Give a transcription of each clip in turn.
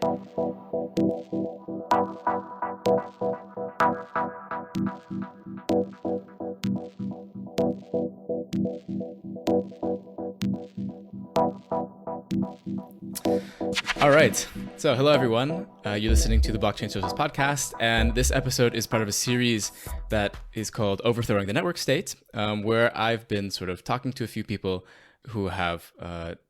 All right. So hello, everyone. You're listening to the Blockchain Socials podcast, and this episode is part of a series that is called Overthrowing the Network State, where I've been sort of talking to a few people who have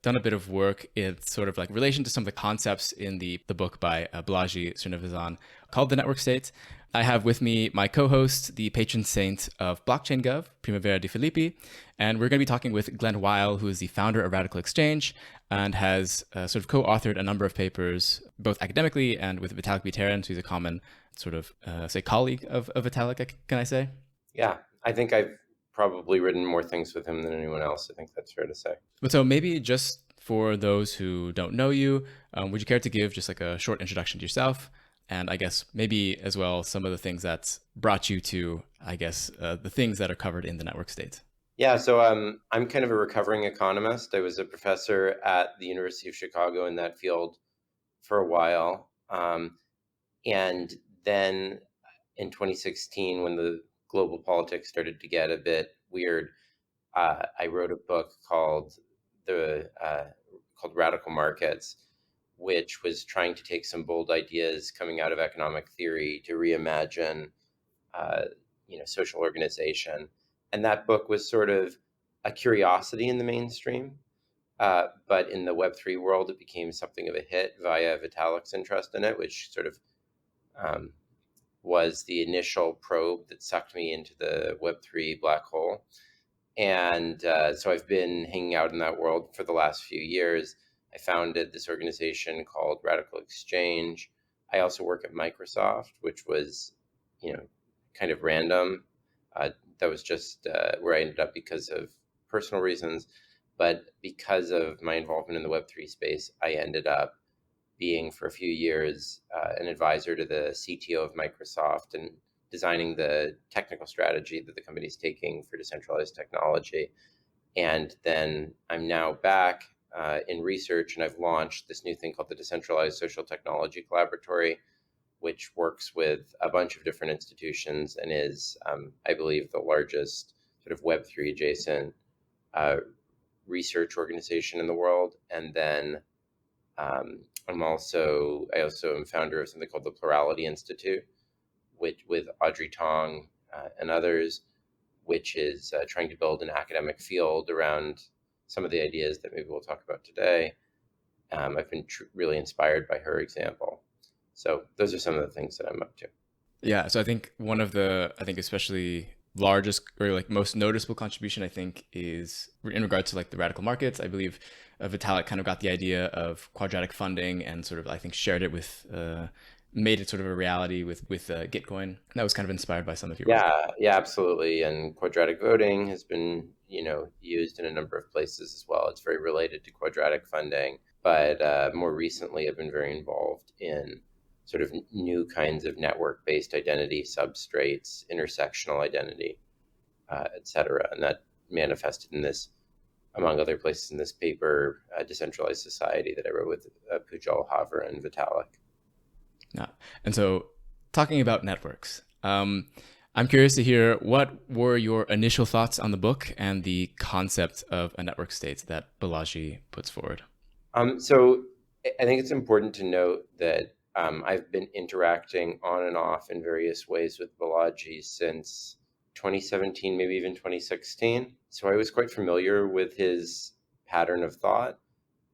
done a bit of work in sort of like relation to some of the concepts in the book by Balaji Srinivasan called The Network State. I have with me my co-host, the patron saint of Blockchaingov, Primavera de Filippi, and we're going to be talking with Glen Weyl, who is the founder of RadicalxChange and has sort of co-authored a number of papers, both academically and with Vitalik Buterin, who's a common sort of, say, colleague of Vitalik, can I say? Yeah, I think I've probably written more things with him than anyone else. I think that's fair to say. But so maybe just for those who don't know you, would you care to give just like a short introduction to yourself? And I guess maybe as well some of the things that brought you to, I guess, the things that are covered in the network state. Yeah, so I'm kind of a recovering economist. I was a professor at the University of Chicago in that field for a while. And then in 2016, when the global politics started to get a bit weird, I wrote a book called Radical Markets, which was trying to take some bold ideas coming out of economic theory to reimagine, social organization. And that book was sort of a curiosity in the mainstream. But in the Web3 world, it became something of a hit via Vitalik's interest in it, which sort of was the initial probe that sucked me into the Web3 black hole. And so I've been hanging out in that world for the last few years. I founded this organization called RadicalxChange. I also work at Microsoft, which was, kind of random. That was just where I ended up because of personal reasons. But because of my involvement in the Web3 space, I ended up being for a few years an advisor to the CTO of Microsoft and designing the technical strategy that the company's taking for decentralized technology. And then I'm now back in research, and I've launched this new thing called the Decentralized Social Technology Collaboratory, which works with a bunch of different institutions and is, I believe, the largest sort of Web3 adjacent research organization in the world. And then I also am founder of something called the Plurality Institute, with Audrey Tong and others, which is trying to build an academic field around some of the ideas that maybe we'll talk about today. I've been really inspired by her example. So those are some of the things that I'm up to. Yeah, so I think one of the, especially largest or like most noticeable contribution, I think, is in regards to like the radical markets. I believe Vitalik kind of got the idea of quadratic funding and sort of, I think, shared it with, made it sort of a reality with Gitcoin. That was kind of inspired by some of your work. Yeah, absolutely. And quadratic voting has been, used in a number of places as well. It's very related to quadratic funding, but more recently I've been very involved in sort of new kinds of network-based identity substrates, intersectional identity, et cetera. And that manifested in this, among other places, in this paper, Decentralized Society, that I wrote with Pujol, Haver, and Vitalik. Yeah. And so talking about networks, I'm curious to hear what were your initial thoughts on the book and the concept of a network state that Balaji puts forward. So I think it's important to note that I've been interacting on and off in various ways with Balaji since 2017, maybe even 2016. So I was quite familiar with his pattern of thought,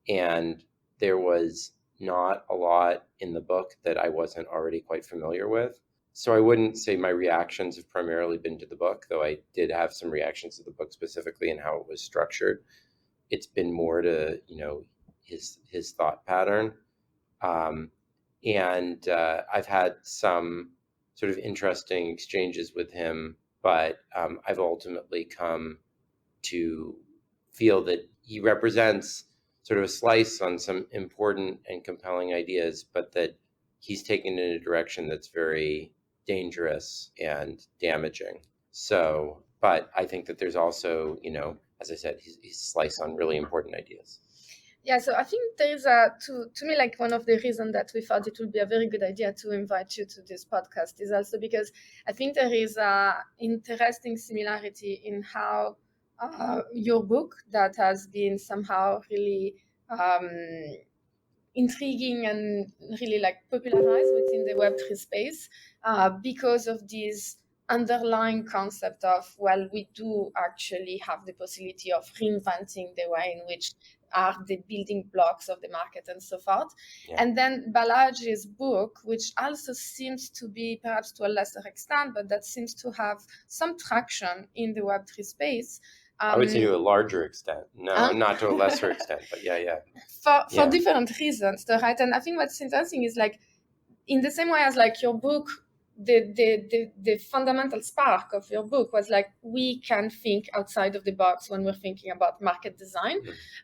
and there was not a lot in the book that I wasn't already quite familiar with. So I wouldn't say my reactions have primarily been to the book, though I did have some reactions to the book specifically and how it was structured. It's been more to, his thought pattern. And I've had some sort of interesting exchanges with him, but I've ultimately come to feel that he represents sort of a slice on some important and compelling ideas, but that he's taken in a direction that's very dangerous and damaging. So, but I think that there's also, as I said, he's sliced on really important ideas. Yeah, so I think there is to me, like, one of the reasons that we thought it would be a very good idea to invite you to this podcast is also because I think there is a interesting similarity in how your book that has been somehow really intriguing and really like popularized within the Web3 space because of this underlying concept of, well, we do actually have the possibility of reinventing the way in which are the building blocks of the market and so forth. Yeah. And then Balaji's book, which also seems to be, perhaps to a lesser extent, but that seems to have some traction in the Web3 space. I would say to a larger extent. No, not to a lesser extent, but yeah. For different reasons, right? And I think what's interesting is, like, in the same way as like your book, the fundamental spark of your book was like, we can think outside of the box when we're thinking about market design.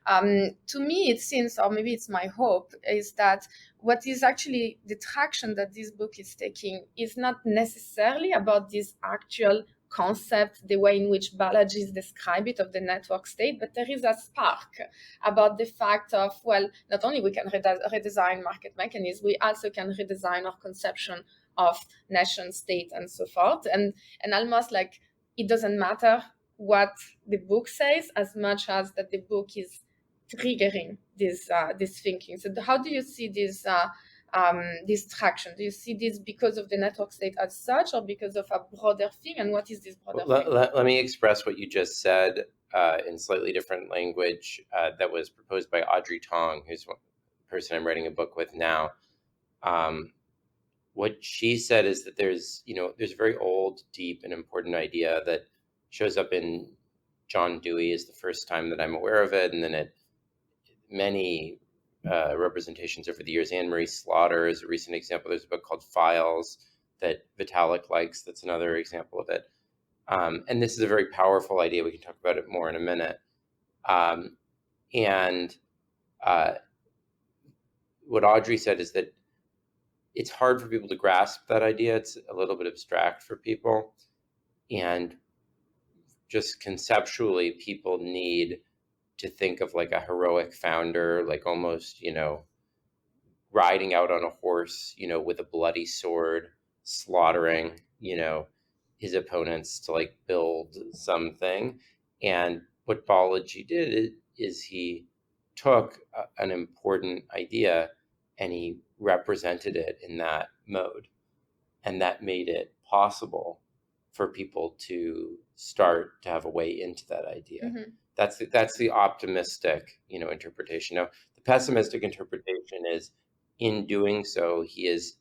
To me, it seems, or maybe it's my hope, is that what is actually the traction that this book is taking is not necessarily about this actual concept, the way in which Balaji described it, of the network state, but there is a spark about the fact of, well, not only we can redesign market mechanisms, we also can redesign our conception of nation state and so forth, and almost like it doesn't matter what the book says as much as that the book is triggering this thinking. So how do you see this traction? Do you see this because of the network state as such, or because of a broader thing? And what is this broader thing? Let me express what you just said in slightly different language that was proposed by Audrey Tong, who's the person I'm writing a book with now. What she said is that there's a very old, deep, and important idea that shows up in John Dewey is the first time that I'm aware of it, and then at many representations over the years. Anne-Marie Slaughter is a recent example. There's a book called Files that Vitalik likes. That's another example of it. And this is a very powerful idea. We can talk about it more in a minute. What Audrey said is that it's hard for people to grasp that idea. It's a little bit abstract for people. And just conceptually, people need to think of like a heroic founder, like almost, riding out on a horse, with a bloody sword, slaughtering, his opponents to like build something. And what Balaji did is he took an important idea and he represented it in that mode. And that made it possible for people to start to have a way into that idea. Mm-hmm. That's the optimistic, interpretation. Now, the pessimistic interpretation is, in doing so, he has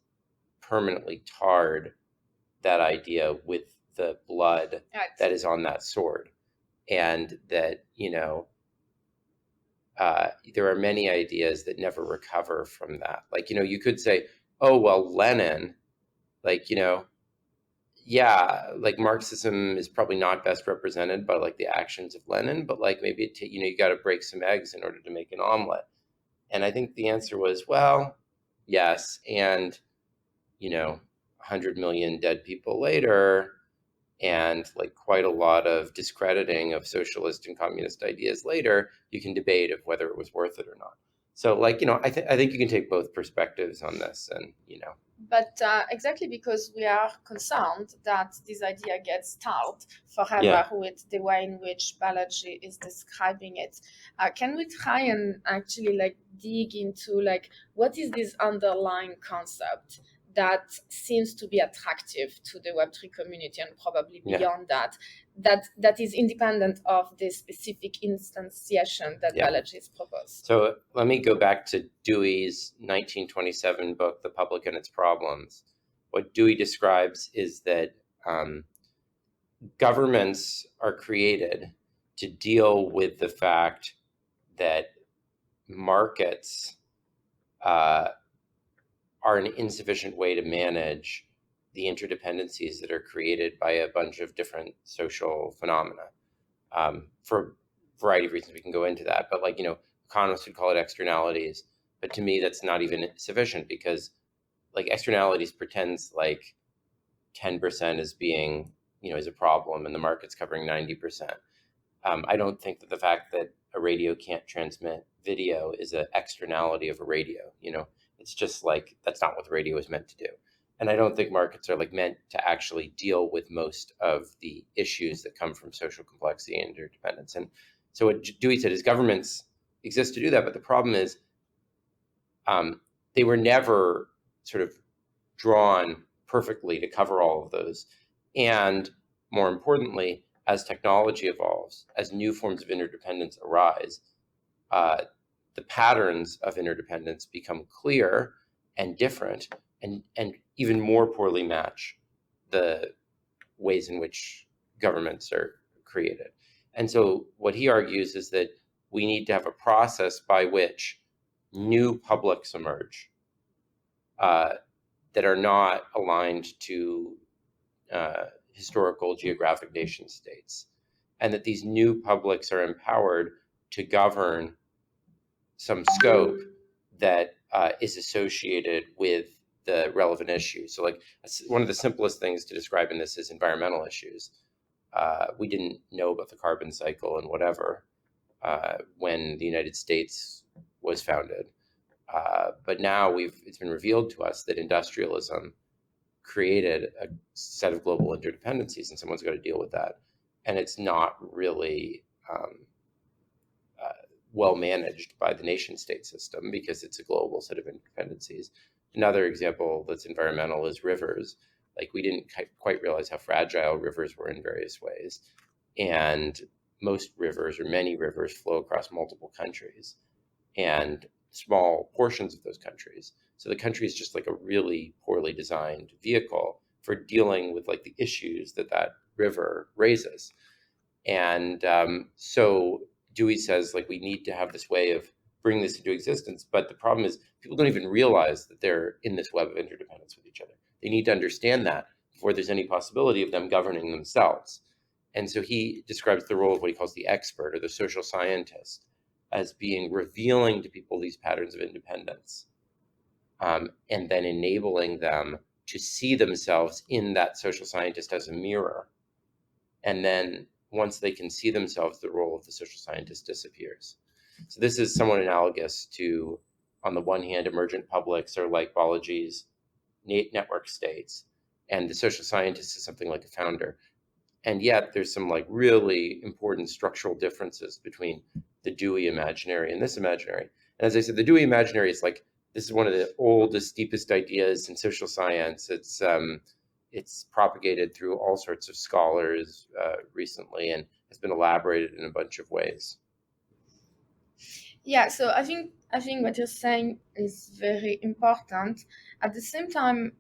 permanently tarred that idea with the blood that is on that sword. And that, there are many ideas that never recover from that. Like, you could say, oh, well, Lenin, like, like Marxism is probably not best represented by like the actions of Lenin, but like maybe, you got to break some eggs in order to make an omelet. And I think the answer was, well, yes. And, 100 million dead people later, and like quite a lot of discrediting of socialist and communist ideas later, you can debate of whether it was worth it or not. So like, I think you can take both perspectives on this, and, But exactly because we are concerned that this idea gets stalled forever with the way in which Balaji is describing it. Can we try and actually like dig into like what is this underlying concept that seems to be attractive to the Web3 community, and probably beyond that is independent of the specific instantiation that Balaji has proposed? So let me go back to Dewey's 1927 book, The Public and Its Problems. What Dewey describes is that governments are created to deal with the fact that markets are an insufficient way to manage the interdependencies that are created by a bunch of different social phenomena. For a variety of reasons, we can go into that. But like, economists would call it externalities. But to me, that's not even sufficient, because like externalities pretends like 10% is being, is a problem and the market's covering 90%. I don't think that the fact that a radio can't transmit video is an externality of a radio. It's just like, that's not what the radio is meant to do. And I don't think markets are like meant to actually deal with most of the issues that come from social complexity and interdependence. And so what Dewey said is governments exist to do that, but the problem is they were never sort of drawn perfectly to cover all of those. And more importantly, as technology evolves, as new forms of interdependence arise, the patterns of interdependence become clear and different, and even more poorly match the ways in which governments are created. And so what he argues is that we need to have a process by which new publics emerge that are not aligned to historical geographic nation states, and that these new publics are empowered to govern some scope that is associated with the relevant issues. So like one of the simplest things to describe in this is environmental issues. We didn't know about the carbon cycle and whatever when the United States was founded. But now it's been revealed to us that industrialism created a set of global interdependencies, and someone's got to deal with that. And it's not really well managed by the nation state system because it's a global set of interdependencies. Another example that's environmental is rivers. Like, we didn't quite realize how fragile rivers were in various ways. And most rivers, or many rivers, flow across multiple countries and small portions of those countries. So the country is just like a really poorly designed vehicle for dealing with like the issues that river raises. And so Dewey says, like, we need to have this way of bringing this into existence. But the problem is people don't even realize that they're in this web of interdependence with each other. They need to understand that before there's any possibility of them governing themselves. And so he describes the role of what he calls the expert, or the social scientist, as being revealing to people these patterns of independence, and then enabling them to see themselves in that social scientist as a mirror. And then once they can see themselves, the role of the social scientist disappears. So this is somewhat analogous to, on the one hand, emergent publics are like Balaji's network states, and the social scientist is something like a founder. And yet there's some like really important structural differences between the Dewey imaginary and this imaginary. And as I said, the Dewey imaginary is like, this is one of the oldest, deepest ideas in social science. It's propagated through all sorts of scholars recently, and has been elaborated in a bunch of ways. Yeah, so I think what you're saying is very important. At the same time,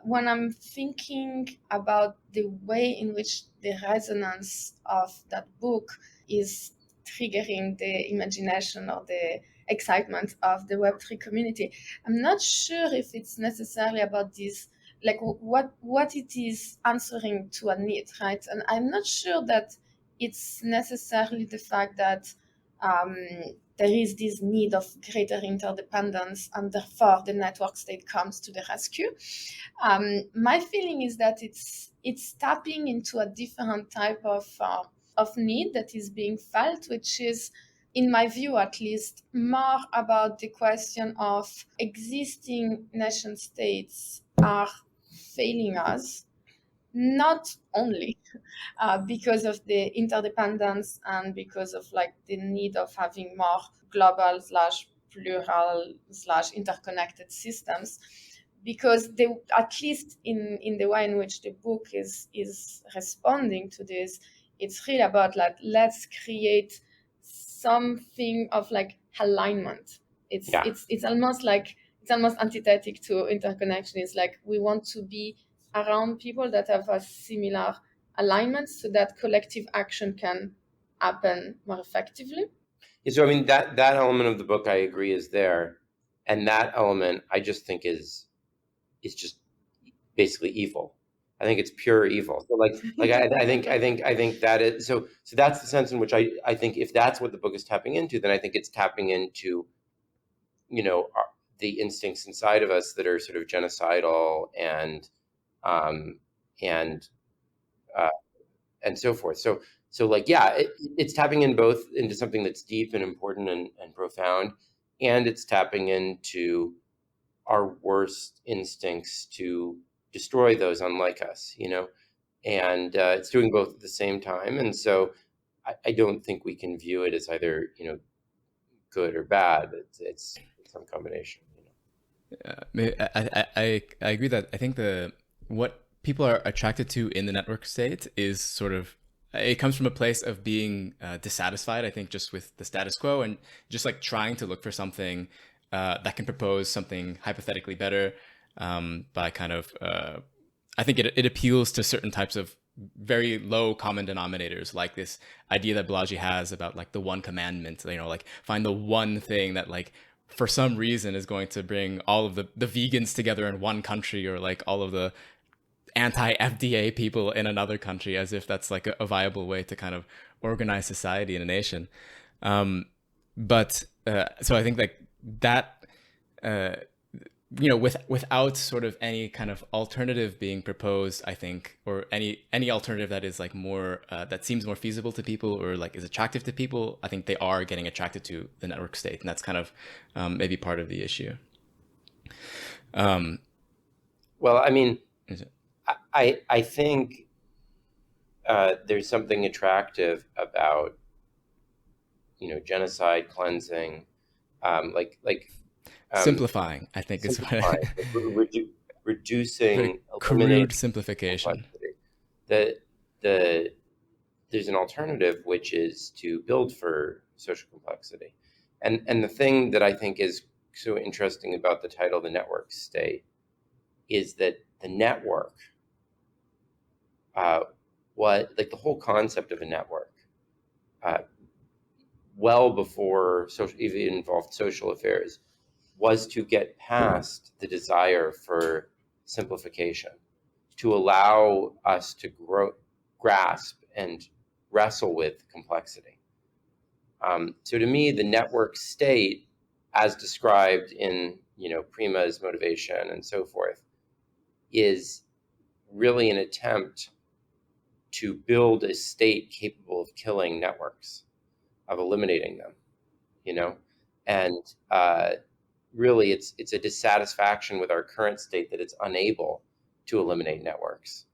when I'm thinking about the way in which the resonance of that book is triggering the imagination or the excitement of the Web3 community, I'm not sure if it's necessarily about this, like what it is answering to a need, right? And I'm not sure that it's necessarily the fact that there is this need of greater interdependence, and therefore the network state comes to the rescue. My feeling is that it's tapping into a different type of need that is being felt, which is, in my view at least, more about the question of existing nation states are failing us, not only because of the interdependence and because of like the need of having more global / plural / interconnected systems, because they, at least in the way in which the book is responding to this, it's really about like, let's create something of like alignment. It's almost antithetic to interconnection. It's like, we want to be around people that have a similar alignment so that collective action can happen more effectively. So I mean, that element of the book, I agree, is there, and that element I just think is just basically evil. I think it's pure evil. So I think that is so that's the sense in which I think if that's what the book is tapping into, then I think it's tapping into, the instincts inside of us that are sort of genocidal and so forth. So So like, yeah, it's tapping in both into something that's deep and important and profound, and it's tapping into our worst instincts to destroy those unlike us, and it's doing both at the same time. And so I don't think we can view it as either, good or bad. It's some combination. I agree that I think what people are attracted to in the network state is sort of, it comes from a place of being dissatisfied, I think, just with the status quo, and just like trying to look for something that can propose something hypothetically better by kind of, I think it appeals to certain types of very low common denominators, like this idea that Balaji has about like the one commandment, like find the one thing that like for some reason is going to bring all of the vegans together in one country, or like all of the anti-FDA people in another country, as if that's like a viable way to kind of organize society in a nation. But so I think like that, without sort of any kind of alternative being proposed, I think, or any alternative that is like more, that seems more feasible to people or like is attractive to people, I think they are getting attracted to the network state. And that's kind of maybe part of the issue. Well, I mean, I think there's something attractive about, genocide, cleansing, simplifying, I think is what reducing, crude simplification. There's an alternative, which is to build for social complexity. And the thing that I think is so interesting about the title, The Network State, is that the network, the whole concept of a network, well before social even involved social affairs, was to get past the desire for simplification, to allow us to grasp and wrestle with complexity. So to me, the network state, as described in Prima's motivation and so forth, is really an attempt to build a state capable of killing networks, of eliminating them, and really it's a dissatisfaction with our current state that it's unable to eliminate networks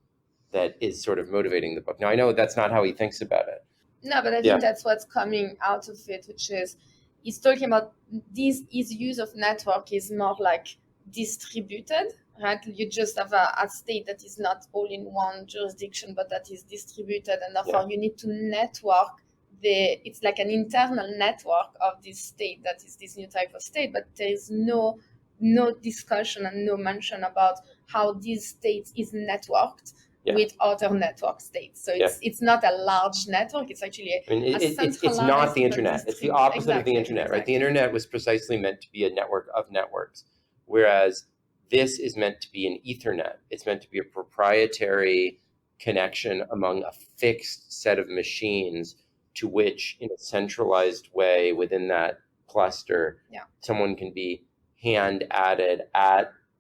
that is sort of motivating the book. Now, I know that's not how he thinks about it. No, but I think that's what's coming out of it, which is he's talking about his use of network is more like distributed, right? You just have a state that is not all in one jurisdiction, but that is distributed, and therefore you need to network it's like an internal network of this state that is this new type of state, but there is no discussion and no mention about how this state is networked with other network states. So it's not a large network. It's actually it's not the internet. It's the opposite of the internet, right? The internet was precisely meant to be a network of networks, whereas this is meant to be an Ethernet. It's meant to be a proprietary connection among a fixed set of machines, to which, in a centralized way within that cluster, someone can be hand added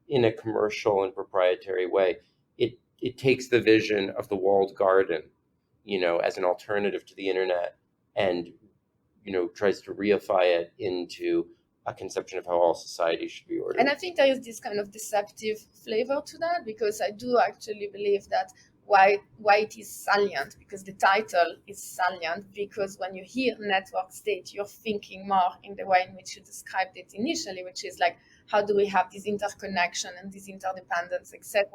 in a commercial and proprietary way. It takes the vision of the walled garden, as an alternative to the internet, and tries to reify it into a conception of how all society should be ordered. And I think there is this kind of deceptive flavor to that, because I do actually believe that why it is salient, because the title is salient, because when you hear network state, you're thinking more in the way in which you described it initially, which is like, how do we have this interconnection and this interdependence, etc.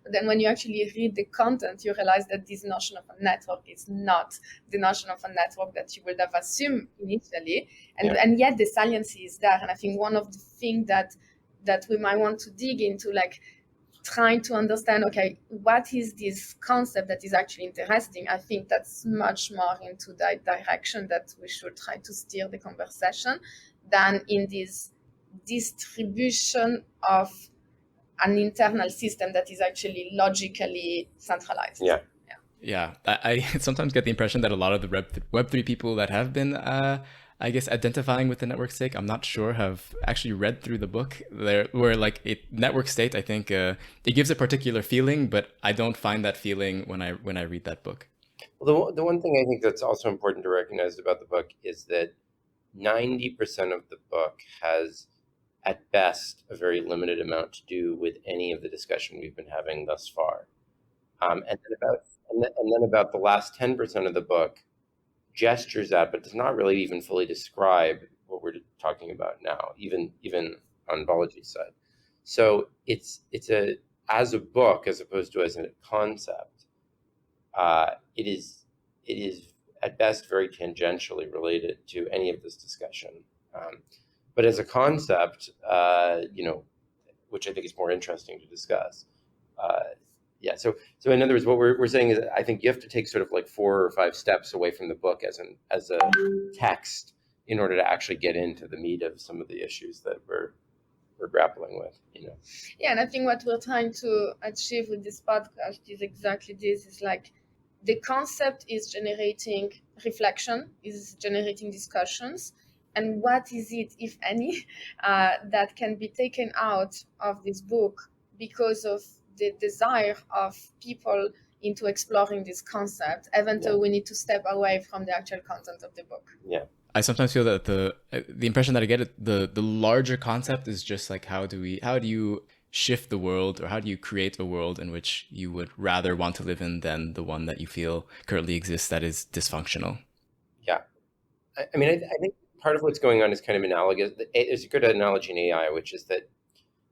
But then when you actually read the content, you realize that this notion of a network is not the notion of a network that you would have assumed initially. And yet the saliency is there. And I think one of the things that we might want to dig into, like, trying to understand, okay, what is this concept that is actually interesting? I think that's much more into that direction that we should try to steer the conversation than in this distribution of an internal system that is actually logically centralized. Yeah. I sometimes get the impression that a lot of the Web3 people that have been I guess identifying with the network state, I'm not sure have actually read through the book there, where like network state, I think it gives a particular feeling, but I don't find that feeling when I read that book. Well, the one thing I think that's also important to recognize about the book is that 90% of the book has, at best, a very limited amount to do with any of the discussion we've been having thus far. And then about the last 10% of the book gestures at, but does not really even fully describe what we're talking about now, even on Balaji's side. So it's as a book as opposed to as a concept. It is at best very tangentially related to any of this discussion. But as a concept, which I think is more interesting to discuss. So in other words, what we're saying is, I think you have to take sort of like 4 or 5 steps away from the book as a text in order to actually get into the meat of some of the issues that we're grappling with. Yeah, and I think what we're trying to achieve with this podcast is exactly this: is like the concept is generating reflection, is generating discussions, and what is it, if any, that can be taken out of this book because of the desire of people into exploring this concept, even though we need to step away from the actual content of the book. Yeah. I sometimes feel that the impression that I get, the larger concept is just like, how do you shift the world, or how do you create a world in which you would rather want to live in than the one that you feel currently exists that is dysfunctional? Yeah. I mean, I think part of what's going on is kind of analogous. There's a good analogy in AI, which is that,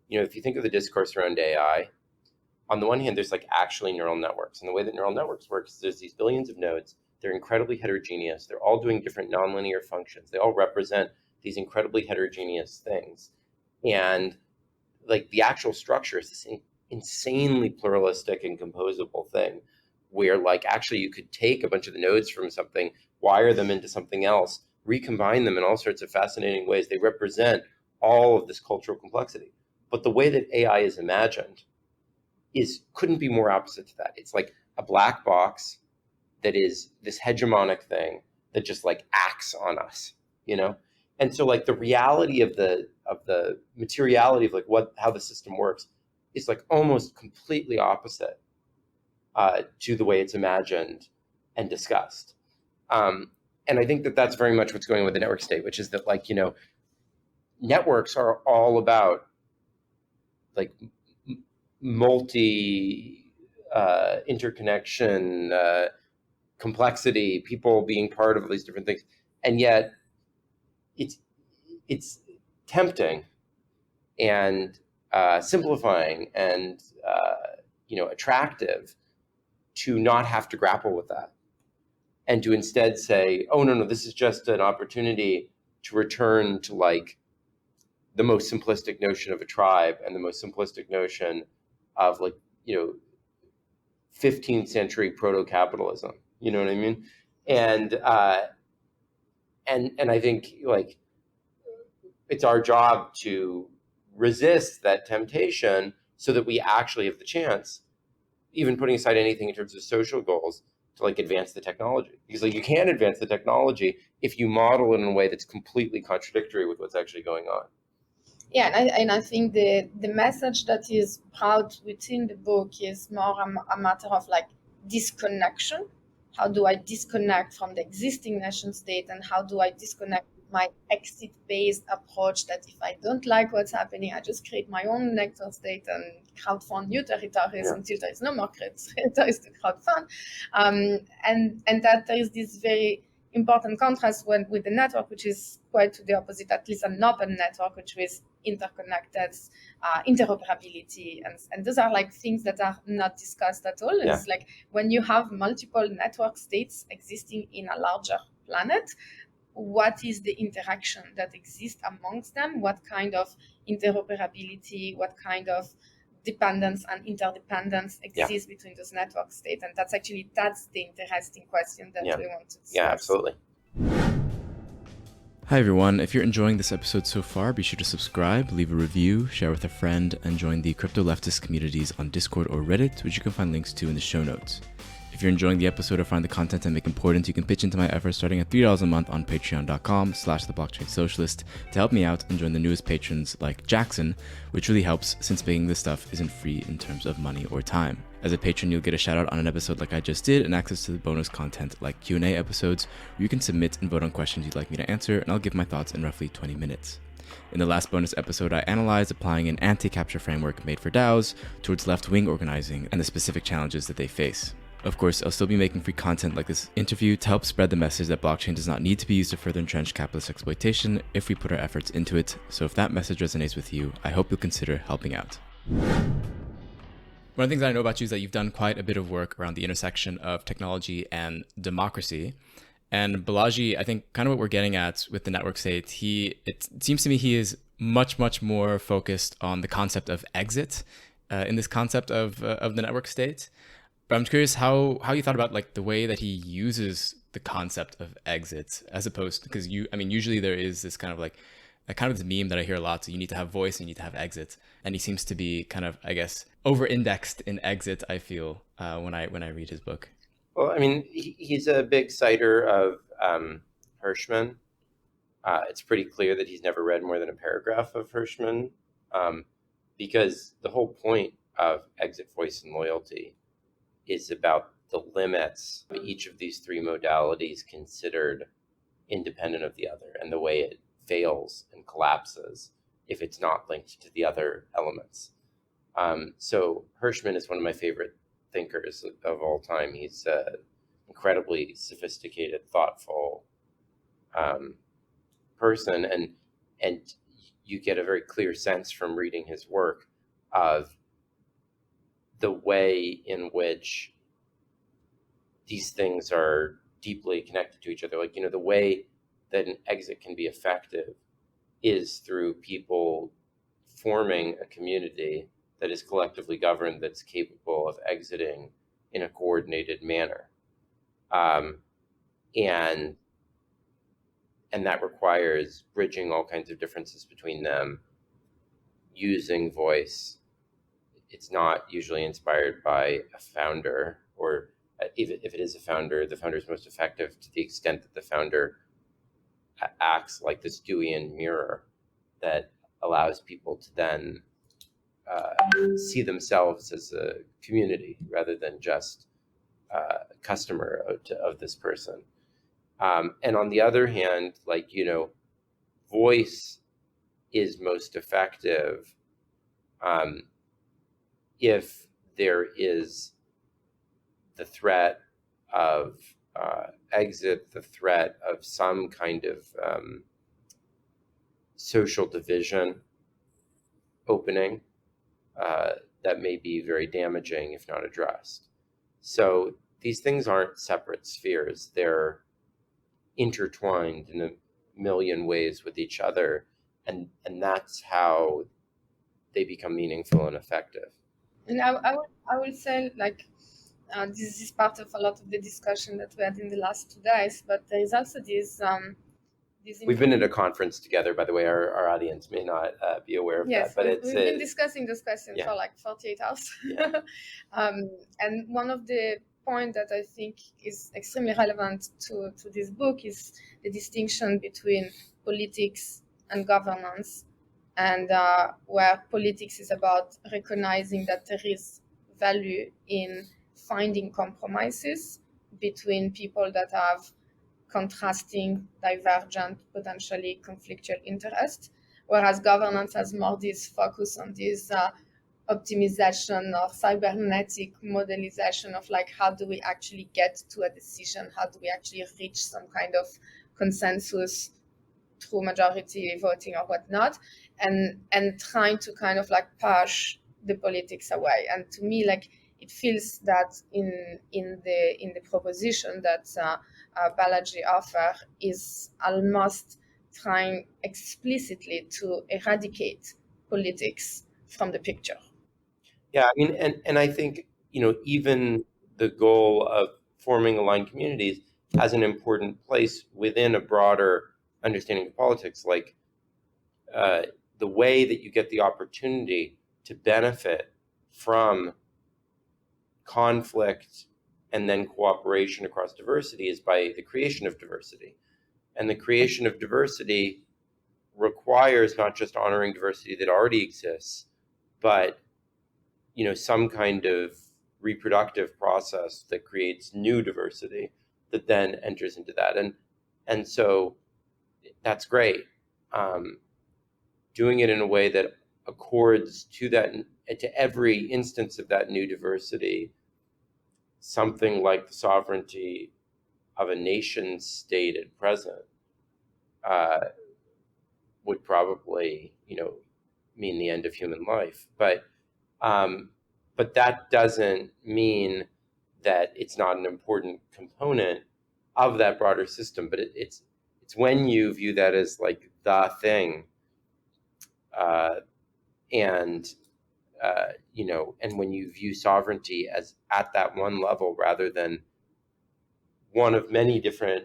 if you think of the discourse around AI, on the one hand, there's like actually neural networks. And the way that neural networks work is there's these billions of nodes. They're incredibly heterogeneous. They're all doing different nonlinear functions. They all represent these incredibly heterogeneous things. And like the actual structure is this insanely pluralistic and composable thing where like actually you could take a bunch of the nodes from something, wire them into something else, recombine them in all sorts of fascinating ways. They represent all of this cultural complexity. But the way that AI is imagined couldn't be more opposite to that. It's like a black box that is this hegemonic thing that just like acts on us, And so like the reality of the materiality of like how the system works is like almost completely opposite to the way it's imagined and discussed. And I think that that's very much what's going on with the network state, which is that like, networks are all about like multi interconnection, complexity, people being part of all these different things, and yet it's tempting and simplifying and attractive to not have to grapple with that, and to instead say, oh no, this is just an opportunity to return to like the most simplistic notion of a tribe and the most simplistic notion of like 15th century proto-capitalism. You know what I mean? And I think like it's our job to resist that temptation so that we actually have the chance, even putting aside anything in terms of social goals, to like advance the technology. Because like you can't advance the technology if you model it in a way that's completely contradictory with what's actually going on. Yeah, and I think the message that is brought within the book is more a matter of like disconnection. How do I disconnect from the existing nation state, and how do I disconnect with my exit-based approach that if I don't like what's happening, I just create my own network state and crowdfund new territories until there is no more territories to crowdfund. And that there is this very important contrast with the network, which is quite to the opposite, at least an open network, which is interconnected, interoperability, and those are like things that are not discussed at all. It's like when you have multiple network states existing in a larger planet, what is the interaction that exists amongst them? What kind of interoperability, what kind of dependence and interdependence exists between those network states? And that's the interesting question that we want to discuss. Yeah, absolutely. Hi everyone, if you're enjoying this episode so far, be sure to subscribe, leave a review, share with a friend, and join the crypto leftist communities on Discord or Reddit, which you can find links to in the show notes. If you're enjoying the episode or find the content I make important, you can pitch into my efforts starting at $3 a month on patreon.com/theblockchainsocialist to help me out and join the newest patrons like Jackson, which really helps since making this stuff isn't free in terms of money or time. As a patron, you'll get a shout out on an episode like I just did and access to the bonus content like Q&A episodes where you can submit and vote on questions you'd like me to answer, and I'll give my thoughts in roughly 20 minutes. In the last bonus episode, I analyzed applying an anti-capture framework made for DAOs towards left-wing organizing and the specific challenges that they face. Of course, I'll still be making free content like this interview to help spread the message that blockchain does not need to be used to further entrench capitalist exploitation if we put our efforts into it. So if that message resonates with you, I hope you'll consider helping out. One of the things I know about you is that you've done quite a bit of work around the intersection of technology and democracy. And Balaji, I think kind of what we're getting at with the network state, it seems to me he is much, much more focused on the concept of exit in this concept of the network state. But I'm curious how you thought about like the way that he uses the concept of exit as opposed to, because usually there is this kind of like a kind of this meme that I hear a lot. So you need to have voice and you need to have exit. And he seems to be kind of, I guess, over-indexed in exit, I feel, when I read his book. Well, I mean, he's a big citer of Hirschman. It's pretty clear that he's never read more than a paragraph of Hirschman, because the whole point of exit, voice, and loyalty is about the limits of each of these three modalities considered independent of the other and the way it fails and collapses if it's not linked to the other elements. So Hirschman is one of my favorite thinkers of all time. He's incredibly sophisticated, thoughtful person, and you get a very clear sense from reading his work of the way in which these things are deeply connected to each other. Like, the way that an exit can be effective is through people forming a community that is collectively governed, that's capable of exiting in a coordinated manner. And that requires bridging all kinds of differences between them, using voice. It's not usually inspired by a founder, or even if it is a founder, the founder is most effective to the extent that the founder acts like this Deweyan mirror that allows people to then see themselves as a community rather than just a customer of this person. And on the other hand, voice is most effective if there is the threat of exit, the threat of some kind of social division opening that may be very damaging if not addressed. So these things aren't separate spheres. They're intertwined in a million ways with each other, and that's how they become meaningful and effective. And I would say, this is part of a lot of the discussion that we had in the last 2 days, but there is also this We've been at a conference together, by the way. Our audience may not be aware of that, but we've been discussing this question for 48 hours. Yeah. And one of the points that I think is extremely relevant to this book is the distinction between politics and governance, and where politics is about recognizing that there is value in finding compromises between people that have contrasting, divergent, potentially conflictual interests, whereas governance has more this focus on this optimization or cybernetic modelization of how do we actually get to a decision, how do we actually reach some kind of consensus through majority voting or whatnot, and trying to kind of push the politics away. And to me, it feels that in the proposition that Balaji offer is almost trying explicitly to eradicate politics from the picture. Yeah, and I think, even the goal of forming aligned communities has an important place within a broader understanding of politics, the way that you get the opportunity to benefit from conflict and then cooperation across diversity is by the creation of diversity. And the creation of diversity requires not just honoring diversity that already exists, but some kind of reproductive process that creates new diversity that then enters into that. And so that's great. Doing it in a way that accords to every instance of that new diversity something like the sovereignty of a nation state at present would probably, mean the end of human life. But that doesn't mean that it's not an important component of that broader system. But it's when you view that as like the thing, and when you view sovereignty as at that one level rather than one of many different,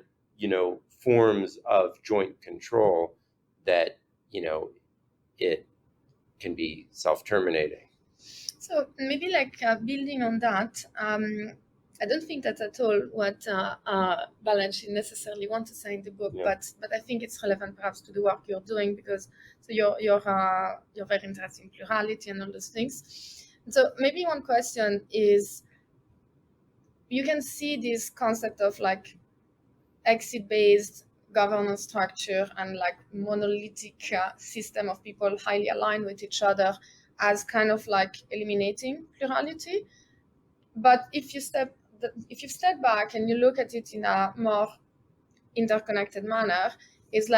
forms of joint control, that, it can be self-terminating. So maybe building on that, I don't think that's at all what Balaji necessarily want to say in the book, but I think it's relevant perhaps to the work you're doing, because you're very interested in plurality and all those things. So maybe one question is, you can see this concept of exit-based governance structure and monolithic system of people highly aligned with each other as kind of eliminating plurality. But if you step back and you look at it in a more interconnected manner, it's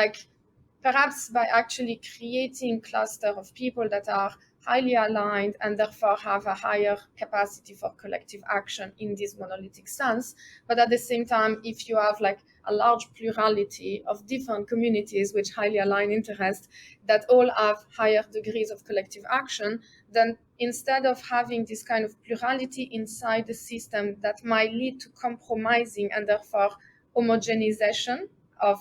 perhaps by actually creating cluster of people that are highly aligned and therefore have a higher capacity for collective action in this monolithic sense. But at the same time, if you have a large plurality of different communities with highly aligned interests that all have higher degrees of collective action, then instead of having this kind of plurality inside the system that might lead to compromising and therefore homogenization of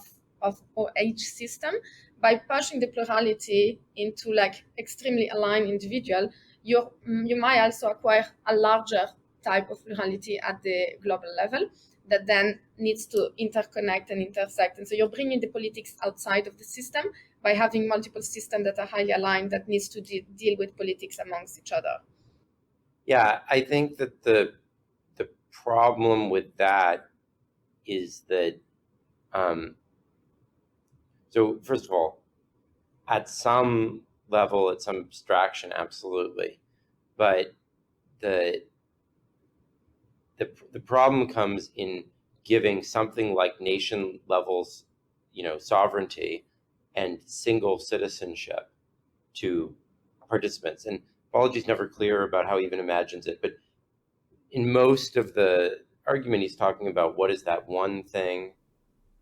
each system, by pushing the plurality into extremely aligned individual, you might also acquire a larger type of plurality at the global level that then needs to interconnect and intersect. And so you're bringing the politics outside of the system by having multiple systems that are highly aligned that needs to deal with politics amongst each other. Yeah, I think that the problem with that is that, so first of all, at some level, at some abstraction, absolutely. But the problem comes in giving something like nation levels, sovereignty and single citizenship to participants. And Balaji's never clear about how he even imagines it, but in most of the argument, he's talking about what is that one thing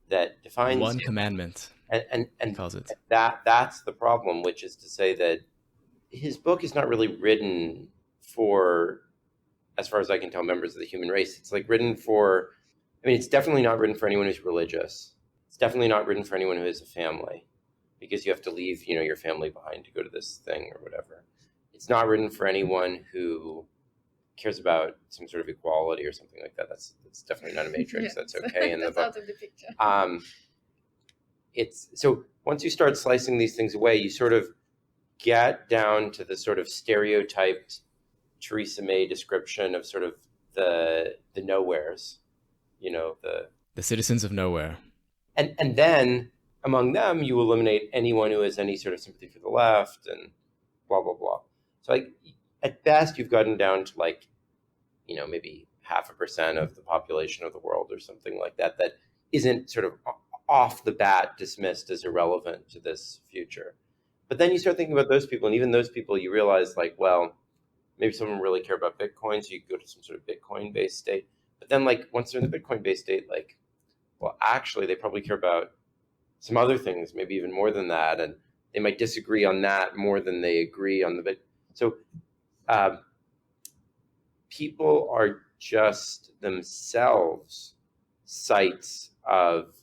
that defines one commandment, and calls it. That's the problem, which is to say that his book is not really written for, as far as I can tell, members of the human race. It's written for, it's definitely not written for anyone who's religious. It's definitely not written for anyone who has a family, because you have to leave, your family behind to go to this thing or whatever. It's not written for anyone who cares about some sort of equality or something like that. That's definitely not a matrix. That's okay in the book. That's out of the picture. It's so once you start slicing these things away, you sort of get down to the sort of stereotyped Theresa May description of sort of the nowheres, the citizens of nowhere. And then among them, you eliminate anyone who has any sort of sympathy for the left and blah, blah, blah. So at best, you've gotten down to maybe 0.5% of the population of the world or something like that, that isn't sort of off the bat dismissed as irrelevant to this future. But then you start thinking about those people, and even those people, you realize well, maybe some of them really care about Bitcoin, so you go to some sort of Bitcoin-based state. But then once they're in the Bitcoin-based state, well, actually, they probably care about some other things, maybe even more than that, and they might disagree on that more than they agree on the Bitcoin. So people are just themselves sites of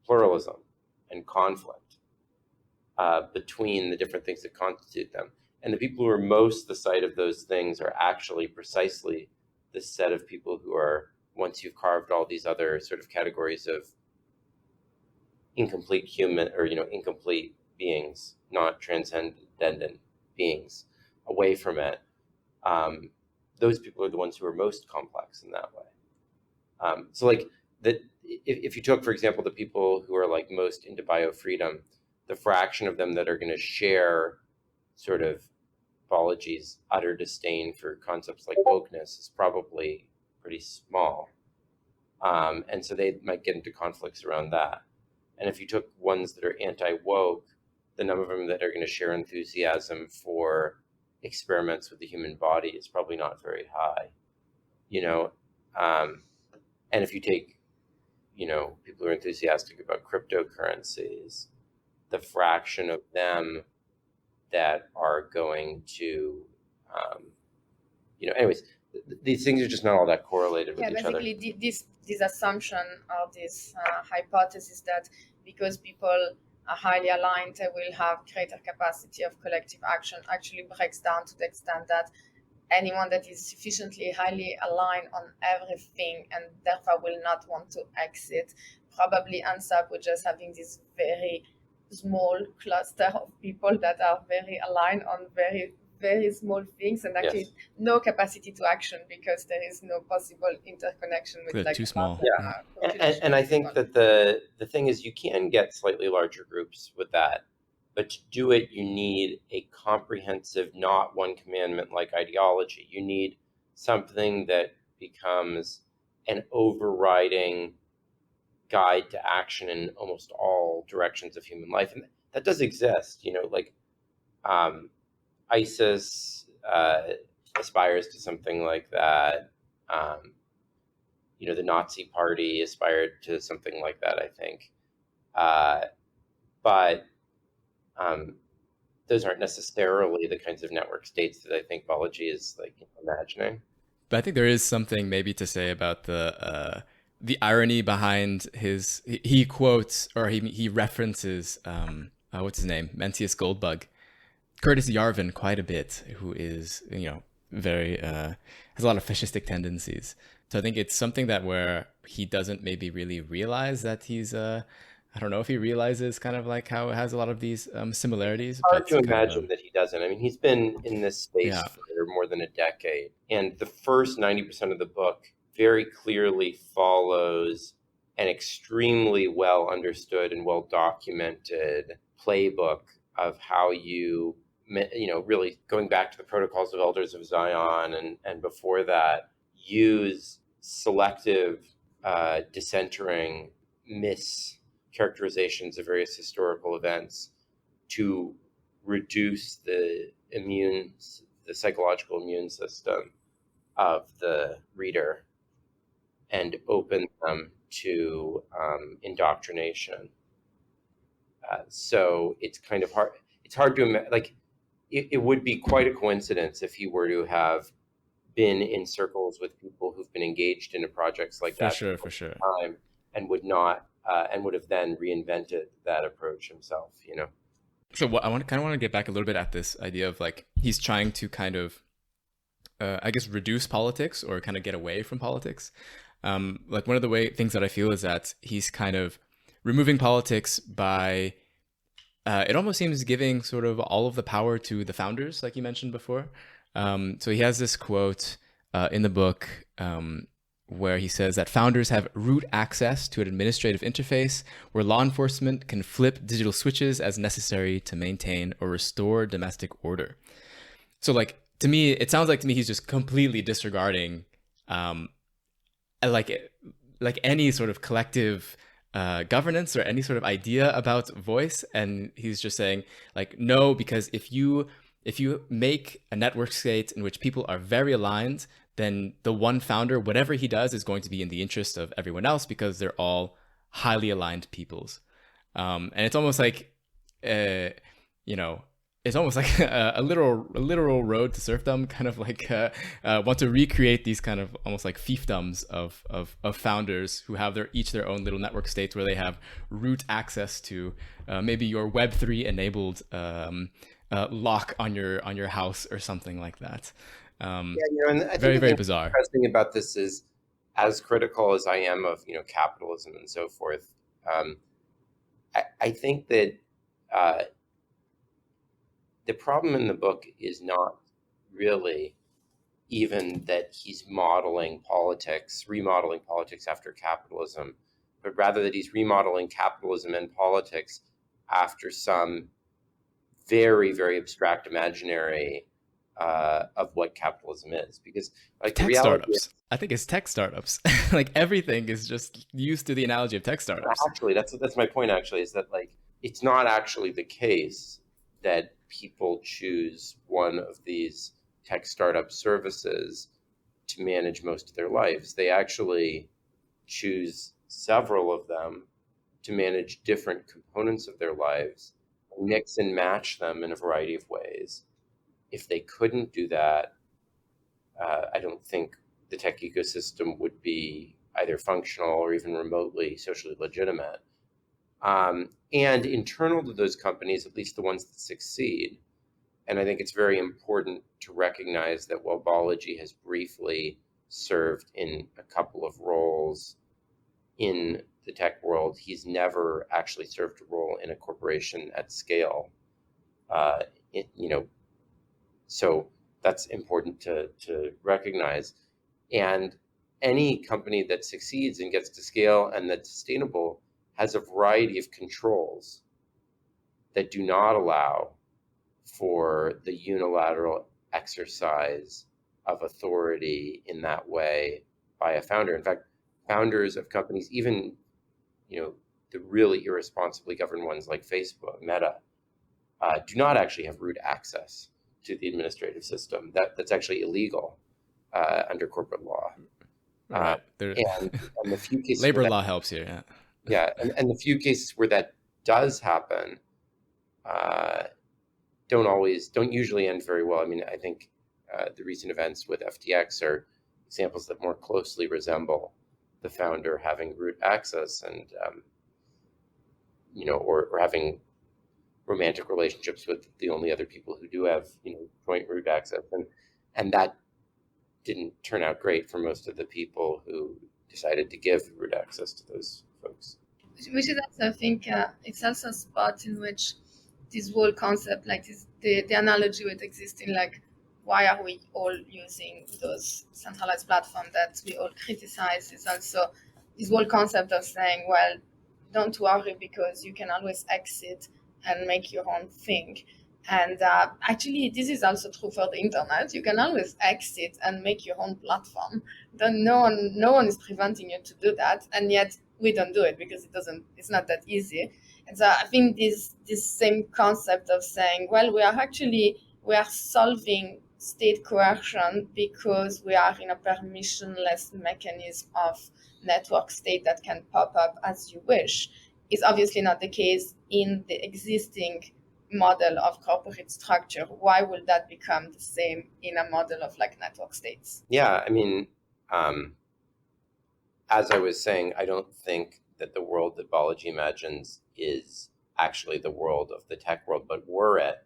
pluralism and conflict between the different things that constitute them. And the people who are most the site of those things are actually precisely this set of people who are, once you've carved all these other sort of categories of incomplete human, or, incomplete beings, not transcendent beings, away from it, those people are the ones who are most complex in that way. So like that, if you took, for example, the people who are like most into biofreedom, the fraction of them that are going to share sort of Balaji's utter disdain for concepts like wokeness is probably pretty small. And so they might get into conflicts around that. And if you took ones that are anti-woke, the number of them that are going to share enthusiasm for experiments with the human body is probably not very high, and if you take, people who are enthusiastic about cryptocurrencies, the fraction of them that are going to, anyways, these things are just not all that correlated with each other. Basically, this assumption or this hypothesis that because people are highly aligned, they will have greater capacity of collective action actually breaks down to the extent that anyone that is sufficiently highly aligned on everything and therefore will not want to exit probably ends up with just having this very small cluster of people that are very aligned on very, very small things and actually no capacity to action because there is no possible interconnection with too small. And I think that the thing is, you can get slightly larger groups with that, but to do it, you need a comprehensive, not one commandment like ideology. You need something that becomes an overriding guide to action in almost all directions of human life. And that does exist, like ISIS aspires to something like that. The Nazi Party aspired to something like that, I think. But those aren't necessarily the kinds of network states that I think Balaji is like imagining. But I think there is something maybe to say about the irony behind he quotes, or he references what's his name, Mencius Goldbug, Curtis Yarvin, quite a bit, who is very has a lot of fascistic tendencies. So I think it's something that where he doesn't maybe really realize that he's I don't know if he realizes kind of like how it has a lot of these similarities. It's hard to imagine that he doesn't. I mean, he's been in this space for more than a decade, and the first 90% of the book very clearly follows an extremely well understood and well documented playbook of how you really going back to the Protocols of Elders of Zion and before that, use selective decentering mischaracterizations of various historical events to reduce the psychological immune system of the reader and open them to indoctrination. So it's kind of hard. It's hard to imagine. Like, it would be quite a coincidence if he were to have been in circles with people who've been engaged in projects like that for sure, time, and would not, and would have then reinvented that approach himself. So what I want to get back a little bit at this idea of like he's trying to kind of, I guess, reduce politics or kind of get away from politics. Like one of the things that I feel is that he's kind of removing politics by, it almost seems giving sort of all of the power to the founders, like you mentioned before. So he has this quote in the book where he says that founders have root access to an administrative interface where law enforcement can flip digital switches as necessary to maintain or restore domestic order. So like, to me, it sounds like to me he's just completely disregarding like any sort of collective governance or any sort of idea about voice. And he's just saying like, no, because if you make a network state in which people are very aligned, then the one founder, whatever he does, is going to be in the interest of everyone else because they're all highly aligned peoples. And it's almost like, it's almost like a literal road to serfdom, kind of like want to recreate these kind of almost like fiefdoms of founders who have each their own little network states where they have root access to maybe your Web3 enabled lock on your house or something like that. And I think very, the very thing bizarre. Interesting about this is, as critical as I am of capitalism and so forth, I think that the problem in the book is not really even that he's remodeling politics after capitalism, but rather that he's remodeling capitalism and politics after some very, very abstract imaginary of what capitalism is. Because like tech startups, I think it's tech startups. Like everything is just used to the analogy of tech startups. Actually, that's my point. Actually, is that like it's not actually the case that people choose one of these tech startup services to manage most of their lives. They actually choose several of them to manage different components of their lives, mix and match them in a variety of ways. If they couldn't do that, I don't think the tech ecosystem would be either functional or even remotely socially legitimate. And internal to those companies, at least the ones that succeed, and I think it's very important to recognize that while Balaji has briefly served in a couple of roles in the tech world, he's never actually served a role in a corporation at scale. So that's important to recognize. And any company that succeeds and gets to scale and that's sustainable has a variety of controls that do not allow for the unilateral exercise of authority in that way by a founder. In fact, founders of companies, even the really irresponsibly governed ones like Facebook, Meta, do not actually have root access to the administrative system. That's actually illegal under corporate law. Right. And the few cases labor law helps here. Yeah, and the few cases where that does happen don't usually end very well. I mean, I think the recent events with FTX are examples that more closely resemble the founder having root access and or having romantic relationships with the only other people who do have joint root access, and that didn't turn out great for most of the people who decided to give root access to those folks. We should also think it's also a spot in which this whole concept, like this, the analogy with existing, like why are we all using those centralized platforms that we all criticize, is also this whole concept of saying, well, don't worry because you can always exit and make your own thing. And actually, this is also true for the internet. You can always exit and make your own platform. Then no one is preventing you to do that, and yet we don't do it because it's not that easy. And so I think this same concept of saying, well, we are solving state coercion because we are in a permissionless mechanism of network state that can pop up as you wish, is obviously not the case in the existing model of corporate structure. Why will that become the same in a model of like network states? Yeah, I mean, as I was saying, I don't think that the world that Balaji imagines is actually the world of the tech world, but were it,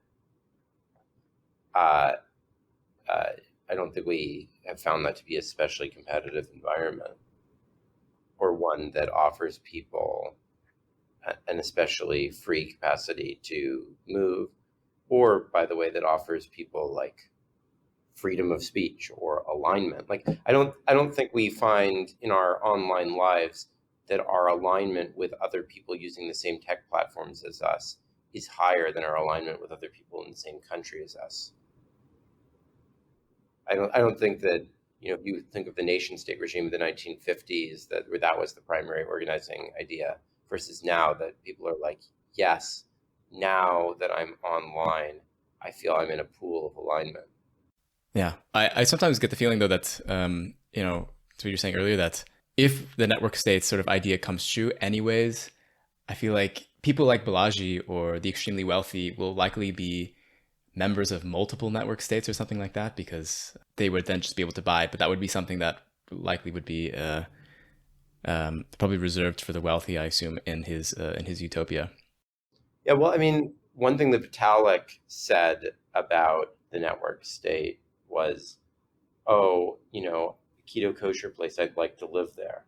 I don't think we have found that to be an especially competitive environment, or one that offers people an especially free capacity to move, or, by the way, that offers people like freedom of speech or alignment. Like I don't think we find in our online lives that our alignment with other people using the same tech platforms as us is higher than our alignment with other people in the same country as us. I don't think that, if you think of the nation state regime of the 1950s, that was the primary organizing idea, versus now that people are like, yes, now that I'm online, I feel I'm in a pool of alignment. Yeah, I sometimes get the feeling though that, to what you're saying earlier, that if the network state sort of idea comes true anyways, I feel like people like Balaji or the extremely wealthy will likely be members of multiple network states or something like that, because they would then just be able to buy, but that would be something that likely would be probably reserved for the wealthy, I assume, in his utopia. Yeah, well, I mean, one thing that Vitalik said about the network state was, oh, keto kosher place, I'd like to live there.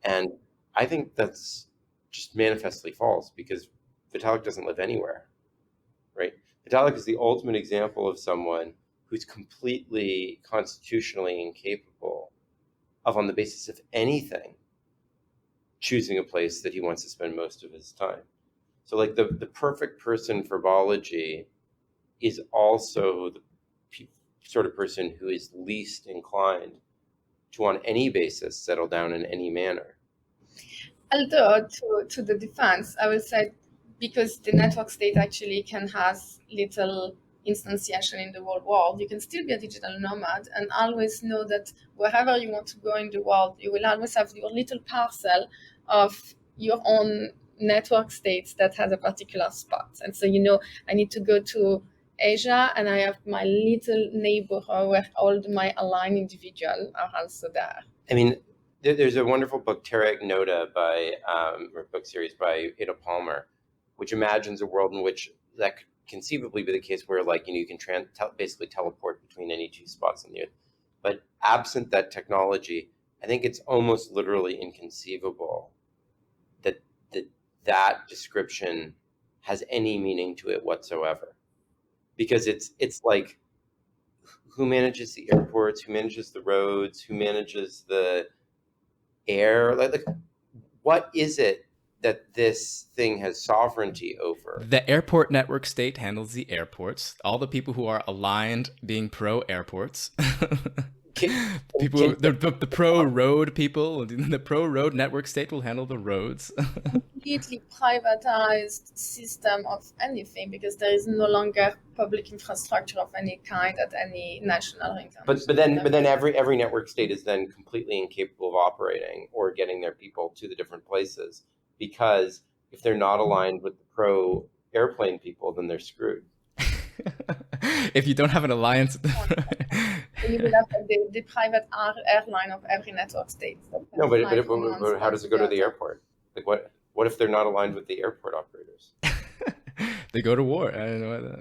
And I think that's just manifestly false, because Vitalik doesn't live anywhere, right? Vitalik is the ultimate example of someone who's completely constitutionally incapable of, on the basis of anything, choosing a place that he wants to spend most of his time. So like the perfect person for Balaji is also the sort of person who is least inclined to, on any basis, settle down in any manner. Although to the defense, I will say, because the network state actually can have little instantiation in the whole world, you can still be a digital nomad and always know that wherever you want to go in the world, you will always have your little parcel of your own network states that has a particular spot. And so, I need to go to Asia and I have my little neighborhood where all my aligned individuals are also there. I mean, there's a wonderful book, Terra Ignota, or book series by Ada Palmer, which imagines a world in which that could conceivably be the case, where you can basically teleport between any two spots on the earth. But absent that technology, I think it's almost literally inconceivable that description has any meaning to it whatsoever, because it's like, who manages the airports, who manages the roads, who manages the air, like what is it that this thing has sovereignty over? The airport network state handles the airports, all the people who are aligned being pro airports. The pro road people, the pro road network state will handle the roads. Completely privatized system of anything, because there is no longer public infrastructure of any kind at any national or international. But then every network state is then completely incapable of operating or getting their people to the different places, because if they're not aligned with the pro airplane people, then they're screwed. If you don't have an alliance. You will have the private airline of every network state. No, but how does it go to the airport? Like what if they're not aligned with the airport operators? They go to war. I don't know.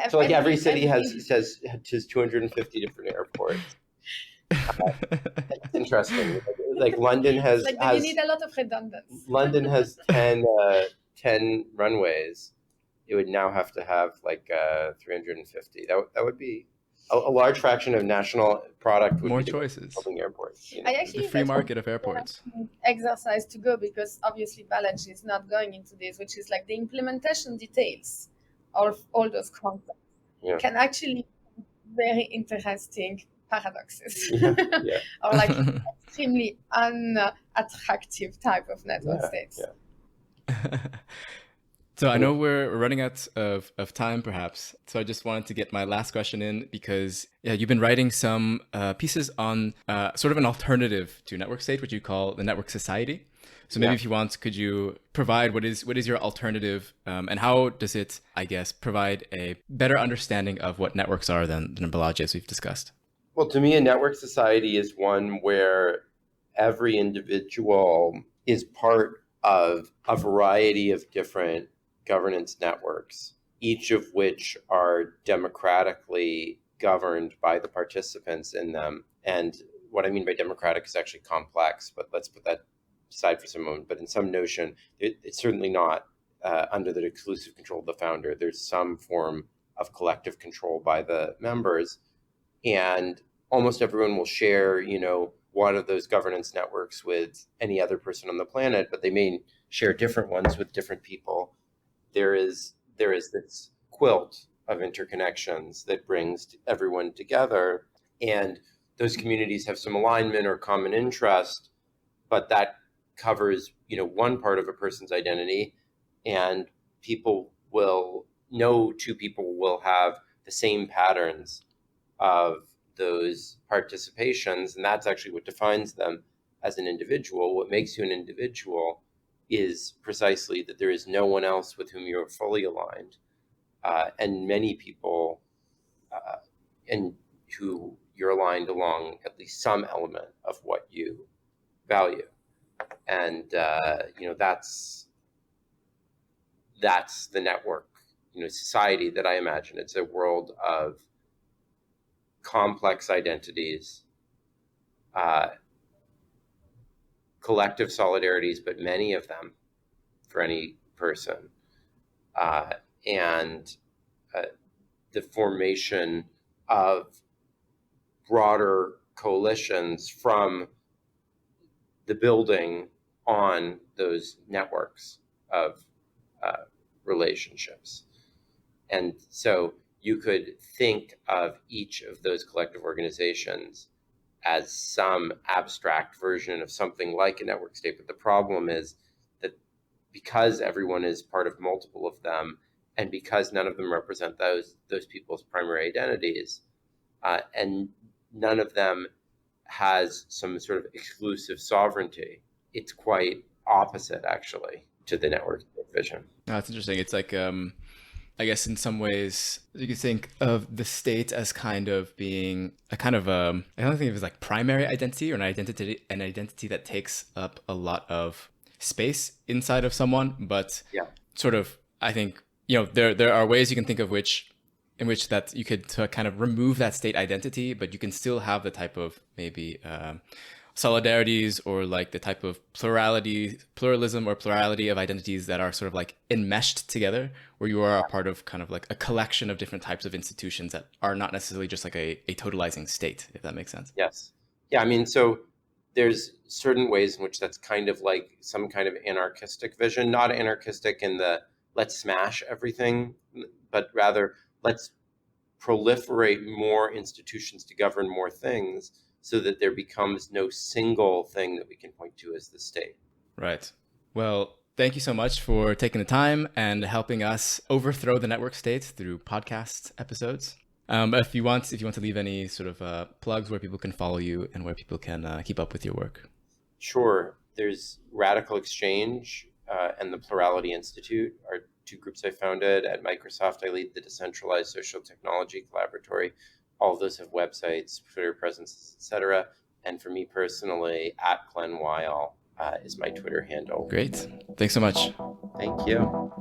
So like every city has 250 different airports. That's interesting. Like London has. You need a lot of redundancy. London has 10 runways. It would now have to have 350. That would be a large fraction of national product. Would more be choices. Building airports. I actually the free market of airports. Exercise to go, because obviously Balaji is not going into this, which is like the implementation details of all those concepts can actually be very interesting paradoxes, or extremely unattractive type of network states. Yeah. So I know we're running out of time, perhaps. So I just wanted to get my last question in, because you've been writing some pieces on sort of an alternative to network state, which you call the network society. So maybe if you want, could you provide what is your alternative, and how does it, I guess, provide a better understanding of what networks are than Balaji, as we've discussed? Well, to me, a network society is one where every individual is part of a variety of different governance networks, each of which are democratically governed by the participants in them. And what I mean by democratic is actually complex, but let's put that aside for some moment. But in some notion, it's certainly not under the exclusive control of the founder. There's some form of collective control by the members, and almost everyone will share, one of those governance networks with any other person on the planet, but they may share different ones with different people. There is this quilt of interconnections that brings everyone together, and those communities have some alignment or common interest, but that covers, one part of a person's identity, and two people will have the same patterns of those participations, and that's actually what defines them as an individual. What makes you an individual is precisely that there is no one else with whom you're fully aligned, and many people and who you're aligned along at least some element of what you value. And that's the network, society that I imagine. It's a world of complex identities, collective solidarities, but many of them for any person, and the formation of broader coalitions from the building on those networks of relationships. And so you could think of each of those collective organizations as some abstract version of something like a network state. But the problem is that because everyone is part of multiple of them, and because none of them represent those people's primary identities, and none of them has some sort of exclusive sovereignty, it's quite opposite, actually, to the network vision. Oh, that's interesting. It's like, I guess in some ways you could think of the state as kind of being a kind of I don't think it was like primary identity or an identity that takes up a lot of space inside of someone, but sort of, I think, there are ways you can think of in which that you could kind of remove that state identity, but you can still have the type of maybe solidarities or like the type of pluralism or plurality of identities that are sort of like enmeshed together, where you are a part of kind of like a collection of different types of institutions that are not necessarily just like a totalizing state, if that makes sense. Yes. Yeah. I mean, so there's certain ways in which that's kind of like some kind of anarchistic vision, not anarchistic in the let's smash everything, but rather let's proliferate more institutions to govern more things so that there becomes no single thing that we can point to as the state. Right. Well, thank you so much for taking the time and helping us overthrow the network state through podcast episodes. If you want to leave any sort of plugs where people can follow you and where people can keep up with your work. Sure. There's RadicalxChange and the Plurality Institute are two groups I founded at Microsoft. I lead the Decentralized Social Technology Collaboratory. All of those have websites, Twitter presences, etc. And for me personally, at Glen Weyl is my Twitter handle. Great. Thanks so much. Thank you.